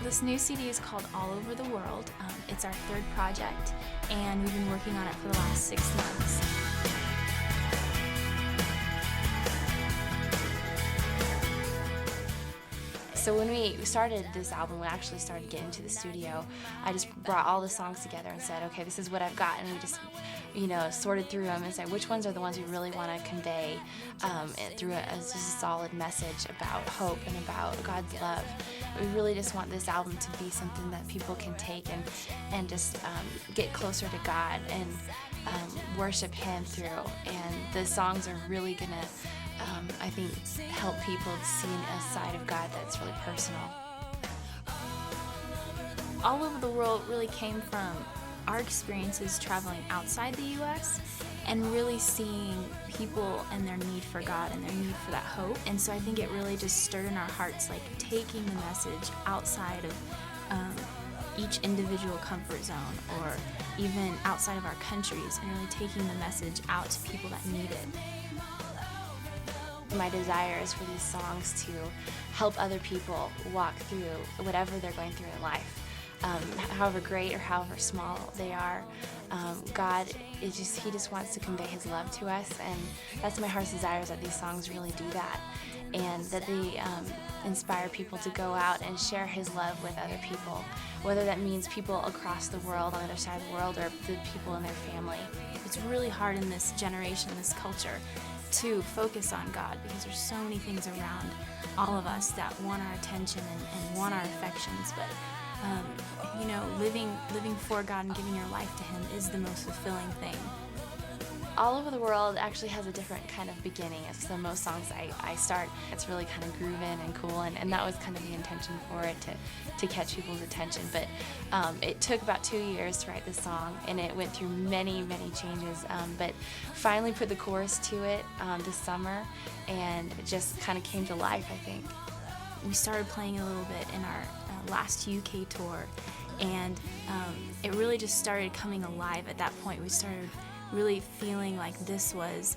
This new CD is called All Over the World. It's our third project, and we've been working on it for the last 6 months. So when we started this album, we actually started getting into the studio, I just brought all the songs together and said, okay, this is what I've got, and we just, sorted through them and said which ones are the ones we really want to convey through as just a solid message about hope and about God's love. We really just want this album to be something that people can take and just get closer to God and worship Him through. And the songs are really gonna, I think, help people see a side of God that's really personal. All Over the World really came from our experiences traveling outside the U.S. and really seeing people and their need for God and their need for that hope. And so I think it really just stirred in our hearts, like taking the message outside of each individual comfort zone or even outside of our countries, and really taking the message out to people that need it. My desire is for these songs to help other people walk through whatever they're going through in life. However great or however small they are, God He just wants to convey His love to us, and that's my heart's desire, is that these songs really do that, and that they inspire people to go out and share His love with other people, whether that means people across the world, on the other side of the world, or the people in their family. It's really hard in this generation, this culture, to focus on God, because there's so many things around all of us that want our attention and want our affections, but living for God and giving your life to Him is the most fulfilling thing. All Over the World actually has a different kind of beginning. So most songs I start, it's really kind of grooving and cool, and that was kind of the intention for it, to catch people's attention. But it took about 2 years to write this song, and it went through many, many changes, but finally put the chorus to it this summer, and it just kind of came to life, I think. We started playing a little bit in our last UK tour, and it really just started coming alive at that point. We started really feeling like this was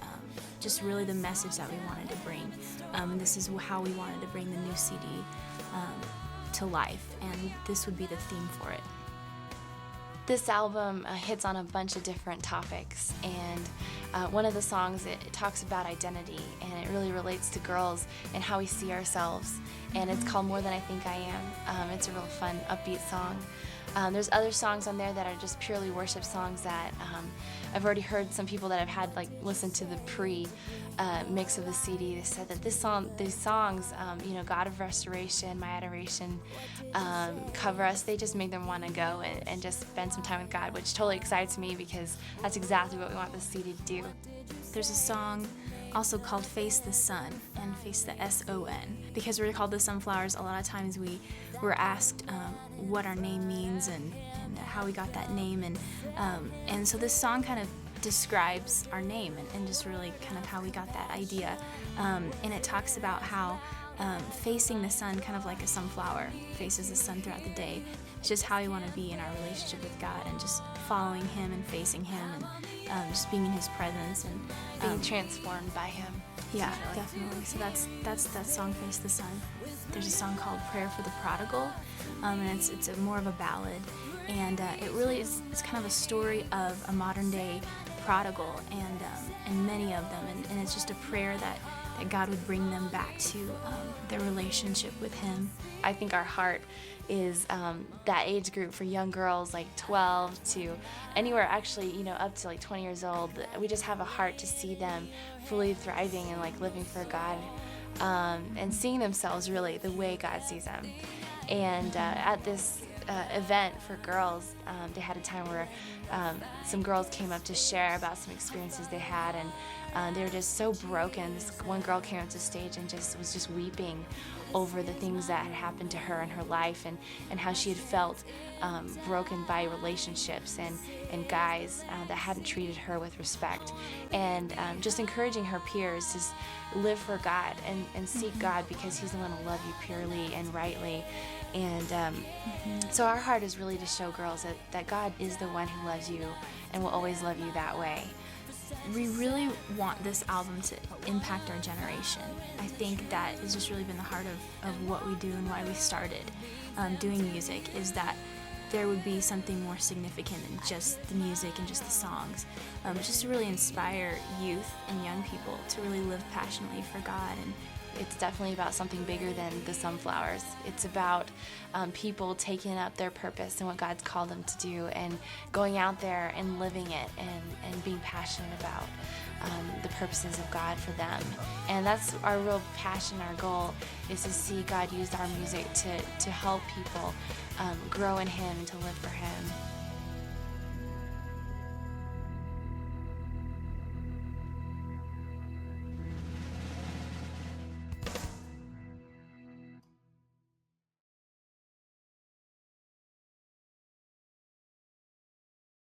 just really the message that we wanted to bring, and this is how we wanted to bring the new CD to life, and this would be the theme for it. This album hits on a bunch of different topics, and one of the songs, it talks about identity, and it really relates to girls and how we see ourselves, and it's called More Than I Think I Am. It's a real fun, upbeat song. There's other songs on there that are just purely worship songs that I've already heard some people that have had listen to the mix of the CD. They said that these songs, God of Restoration, My Adoration, Cover Us, they just make them want to go and just spend some time with God, which totally excites me, because that's exactly what we want this CD to do. There's a song also called Face the Sun, and Face the S-O-N. Because we're called the Sonflowerz, a lot of times we were asked what our name means and how we got that name, and so this song kind of describes our name and just really kind of how we got that idea, and it talks about how facing the sun, kind of like a sunflower faces the sun throughout the day. It's just how we want to be in our relationship with God, and just following Him and facing Him, and just being in His presence and being transformed by Him. Yeah, definitely. So that's that song, Face the Sun. There's a song called Prayer for the Prodigal, and it's more of a ballad, and it really is, it's kind of a story of a modern day prodigal, and many of them, and it's just a prayer that God would bring them back to their relationship with Him. I think our heart is that age group for young girls, like 12 to anywhere, actually, up to 20 years old. We just have a heart to see them fully thriving and living for God, and seeing themselves really the way God sees them. And at this event for girls, they had a time where some girls came up to share about some experiences they had, and they were just so broken. This one girl came up to stage and was just weeping over the things that had happened to her in her life, and how she had felt broken by relationships and guys that hadn't treated her with respect, and just encouraging her peers to live for God and seek God, because He's the one who will love you purely and rightly. And so our heart is really to show girls that God is the one who loves you and will always love you that way. We really want this album to impact our generation. I think that has just really been the heart of what we do and why we started doing music, is that there would be something more significant than just the music and just the songs. Just to really inspire youth and young people to really live passionately for God. And it's definitely about something bigger than the Sonflowerz. It's about people taking up their purpose and what God's called them to do, and going out there and living it, and being passionate about the purposes of God for them. And that's our real passion, our goal, is to see God use our music to help people grow in Him and to live for Him.